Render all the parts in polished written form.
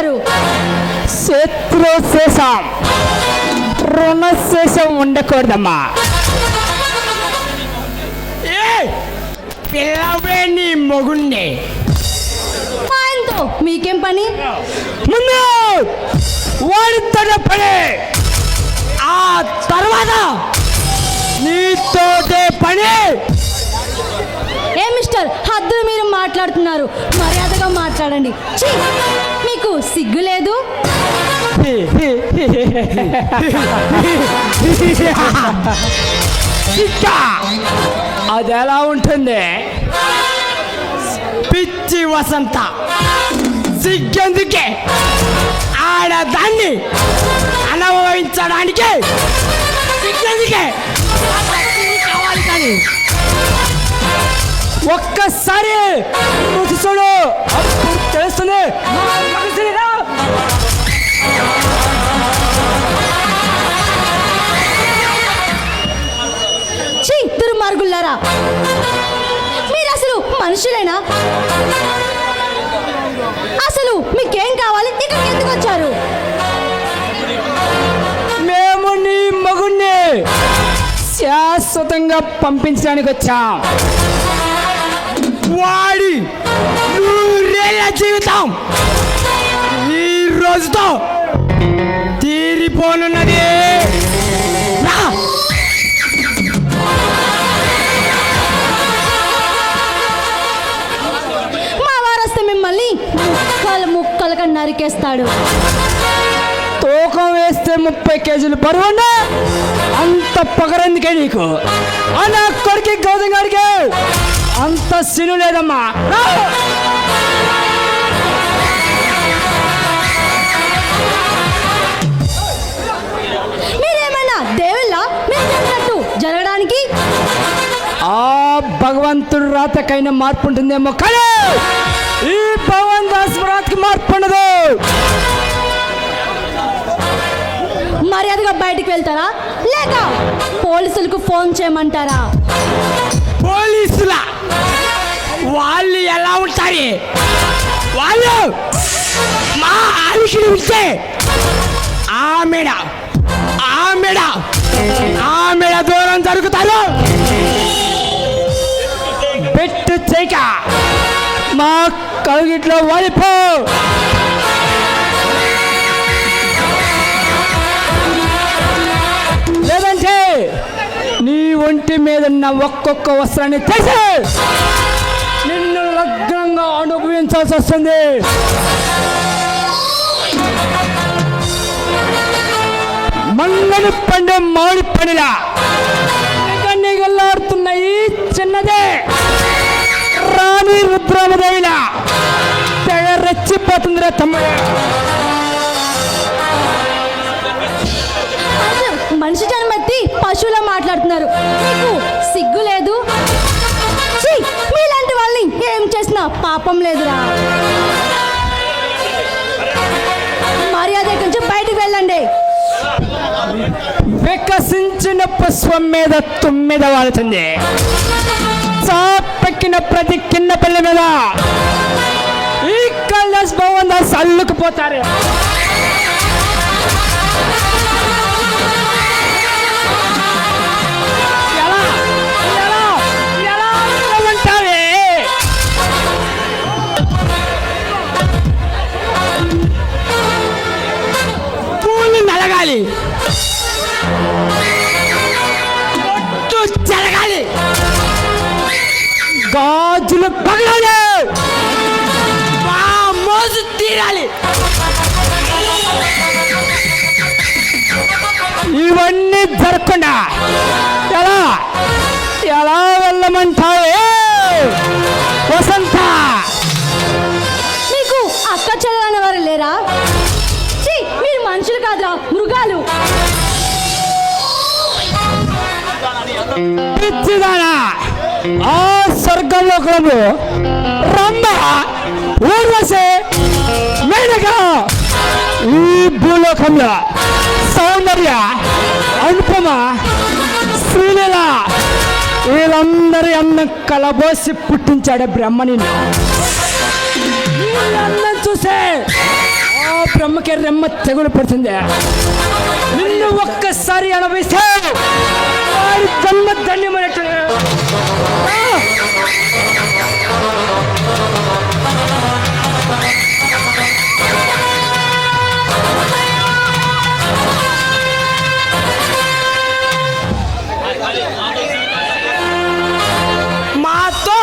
వచ్చారు? శత్రుశేషం రుణశేషం ఉండకూడదమ్మా. పిల్లవే నీ మొగుణ్ణి. ఆయనతో మీకేం పని? ముందు వాడితో పని, ఆ తర్వాత నీతోటే పని. ఏ మిస్టర్, హద్దులు మీరు మాట్లాడుతున్నారు, మర్యాదగా మాట్లాడండి. ఛీ, మీకు సిగ్గు లేదు? అది ఎలా ఉంటుంది పిచ్చి వసంత? సిగ్గెందుకే? ఆడదాన్ని అనుభవించడానికి సిగ్గెందుకే? కావాలి కానీ ఒక్కసారి రుచి చూడు, అప్పుడు తెలుస్తుంది. ఛీ, దుర్మార్గులారా, మీరు అసలు మనుషులేనా? అసలు మీకేం కావాలి? ఇక్కడికి ఎందుకు వచ్చారు? మేము నీ మగుణ్ణి శాశ్వతంగా పంపించడానికి వచ్చాం. వాడి నూరేళ్ల జీవితం ఈ రోజుతో తీరిపోనున్నది. మా వారొస్తే మిమ్మల్ని ముక్కలు ముక్కలుగా నరికేస్తాడు. తూకం వేస్తే 30 కేజీలు బరువున్నా అంత పొగరెందుకే నీకు? నా కొడుకు గౌతమ్ గారికి అంత సిను లేదమ్మా. మీరేమైనా దేవుళ్ళ మీరు చెప్పినట్టు జరగడానికి? ఆ భగవంతుడు రాతకైనా మార్పు ఉంటుందేమో, కానీ ఈ భగవంత్ దాస్ రాతకి మార్పు ఉండదు. మర్యాదగా బయటికి వెళ్తారా, లేక పోలీసులకు ఫోన్ చేయమంటారా? పోలీసులా? వాళ్ళు ఎలా ఉంటారు? వాళ్ళు మా ఆలికిని ఉంటే ఆమెడ దూరం జరుగుతారు. పెట్టు చేయక మా కలుగిట్లో వాలిపో. లేదంటే నీ ఒంటి మీద ఉన్న ఒక్కొక్క వస్త్రాన్ని తీసి నిన్ను లగ్నంగా అనుభవించాల్సి వస్తుంది. మంగళ పండు మామిడి పండులా నిగల్లాడుతున్న ఈ చిన్నదే రాణి రుద్రామదేవిలా తెగ రెచ్చిపోతుందిరా తమ్ముడు. మనిషి జన్మెత్తి పశువులా మాట్లాడుతున్నారు, మీకు సిగ్గు లేదు? ఛీ, మీలాంటి వాళ్ళని ఏం చేసినా పాపం లేదురా. మర్యాద నుంచి బయటికి వెళ్ళండి. వికసించిన పుష్పం మీద తుమ్మిద వాడుతుంది, చాపెక్కిన ప్రతి కింద పిల్ల మీద ఈ కైలాస్ భవన్ అల్లుకుపోతారు. నలగాలి, ఒట్టు జరగాలి, గాజులు పగలాలి, మోజు తీరాలి. ఇవన్నీ జరగకుండా ఎలా ఎలా వెళ్ళమంటావు వసంత? మీకు అక్క చెల్లెలనే వారు లేరా? మీరు మనుషులు కాదురా, మృగాలు. పిచ్చిదానా? ఆ స్వర్గలోకంలో రమ్మ, ఊర్వశి, మేనక, ఈ భూలోకంలో సౌందర్య, అనుపమ, శ్రీలీల, వీళ్ళందరి అన్నం కలబోసి పుట్టించాడు బ్రహ్మని. వీళ్ళందరం చూసే ఆ బ్రహ్మకి రెమ్మ తెగులు పడుతుంది. నిన్ను ఒక్కసారి అనుభవిస్తే వారి జన్మ ధన్యమైనట్టు. మాతో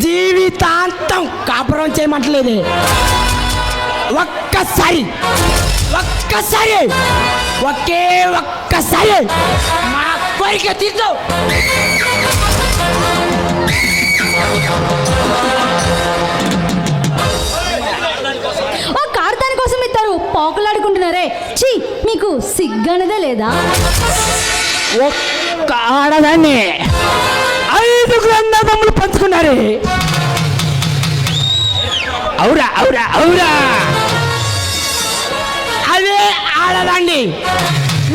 జీవితాంతం కాపురం చేయమంటలేదు. ఒక్కసారి ఒకే ఒక్కసారి మా కోరిక తీర్చు. ఆ కారు దానికోసం ఇద్దరు పాకులాడుకుంటున్నారే, చీ మీకు సిగ్గనదే లేదా? ఒక్క ఆడదాన్ని 5 అన్నదమ్ములు పంచుకున్నారు. అవురా అదే ఆడదండి.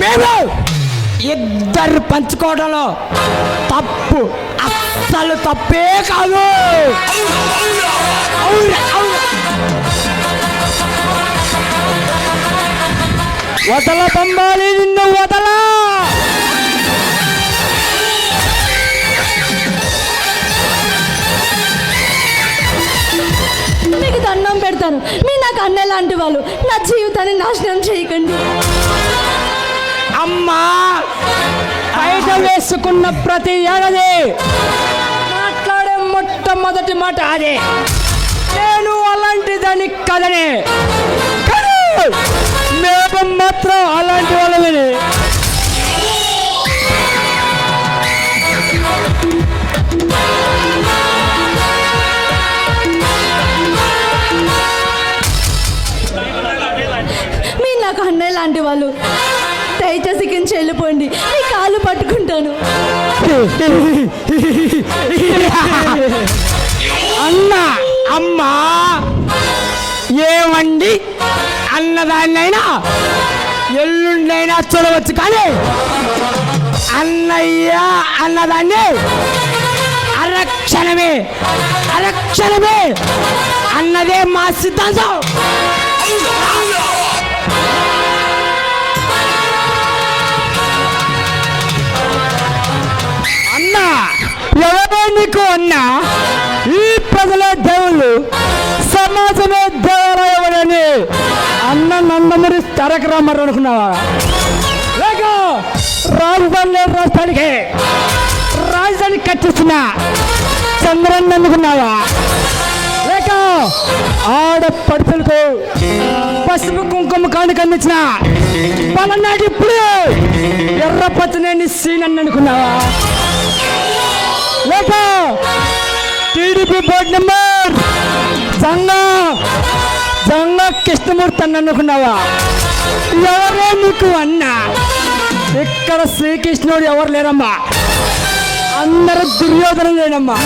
మేము ఇద్దరు పంచుకోవడంలో తప్పు, అస్సలు తప్పే కాదు. వదల పంబాలి, నిన్ను వదలా. మీకు దండం పెడతాను, మీరు నాకు అన్నయ్య లాంటి వాళ్ళు. నా జీవితాన్ని నాశనం చేయకండి. అమ్మా, బయట వేసుకున్న ప్రతి ఏడాది మాట్లాడే మొట్టమొదటి మాట అదే, నేను అలాంటి దాన్ని కదని. కానీ మేము మాత్రం అలాంటి వాళ్ళని. మీరు నాకు అన్నయ్య లాంటి వాళ్ళు. దయచేసి కించి వెళ్ళిపోండి, మీ కాళ్ళు పట్టుకుంటాను. అమ్మా, ఏమండి, అన్నదాన్నైనా ఎల్లుండైనా చూడవచ్చు, కానీ అన్నయ్య అన్నదాన్ని అరక్షణమే అన్నదే మా సిద్ధాంతం. అన్నా, ఎవరో నీకు అన్నా, ఈ ప్రజలే దేవుళ్ళు, సమాజమే దేవాలయమని అన్న నందమూరి తారక రామారావు అనుకున్నావా? లేక రాజధాని కట్టిస్తున్న చంద్రన్న అనుకున్నావా? లేక ఆడపడుతులకు పసుపు కుంకుమ కానుక అందించిన పలనాటి ఇప్పుడు ఎర్రపచ్చనేని సీనన్న అనుకున్నావా? లేక TDP board number Janga Krishnamurthy అని అనుకున్నావా? ఎవరే నీకు అన్నా? ఇక్కడ శ్రీకృష్ణుడు ఎవరు లేరమ్మా, అందరూ దుర్యోధన లేనమ్మా.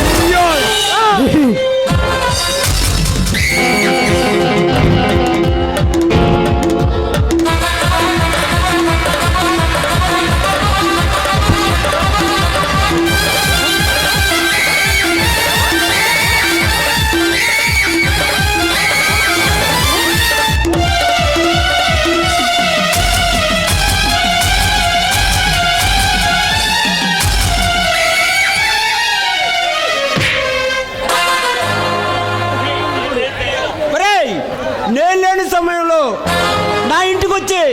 నేను లేని సమయంలో నా ఇంటికి వచ్చి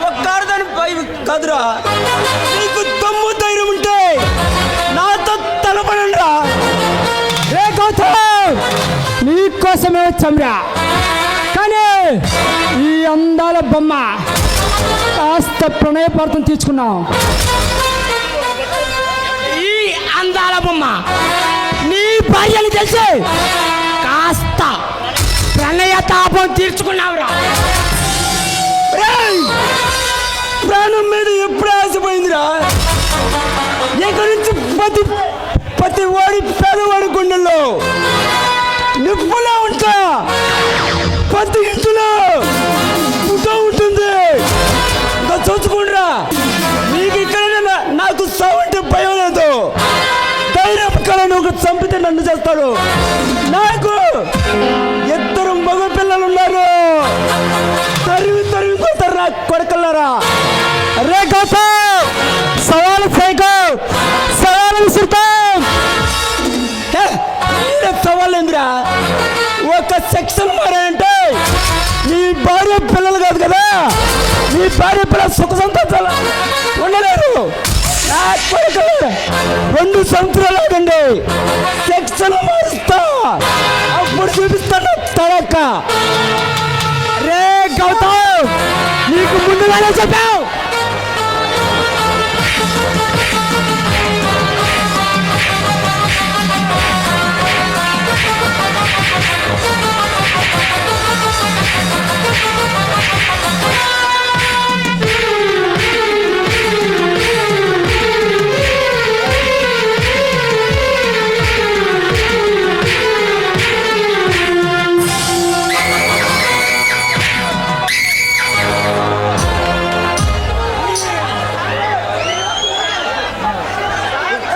ఒక్క ఆడదాని కాదురా, నీకు దమ్ము ధైర్యం ఉంటే నాతో తలపడండిరా. నీకోసమే వచ్చాంరా, కానీ ఈ అందాల బొమ్మ కాస్త ప్రణయపార్థం తీర్చుకున్నాం. ఈ అందాల బొమ్మ నీ భార్యని తెలిసి కాస్త ప్రణయ తాపం తీర్చుకున్నావురా. ప్రాణం మీద ఎప్పుడు ఆశపోయిందిరా. ఎక్కడి నుంచి ప్రతి వాడి పేదవాడి గుండెల్లో నిప్పులా ఉంటా, ప్రతి ఇంటిలో పుట్ట ఉంటుంది. చూసుకుంటా, నీకు ఇక్కడ నాకు సౌండ్ భయం లేదు. ధైర్యం కల నువ్వు చంపితే నన్ను చేస్తాడు. నాకు 2 మగ పిల్లలు ఉన్నారు. గౌతమ్ సవాలు చేయకు, సవాలు విసురుతాం. సవాళ్ళు ఏందిరా? ఒక సెక్షన్ మారాయంటే నీ భార్య పిల్లలు కాదు కదా, నీ భార్య పిల్లలు సుఖ సంతోషాలు ఉండలేరు. నా కొడుకు 2 సంవత్సరాలు ఆగండి, సెక్షన్ మారుస్తా, అప్పుడు చూపిస్తాను తడక్క. రే గౌతమ్, నీకు ముందుగానే చెప్పావు,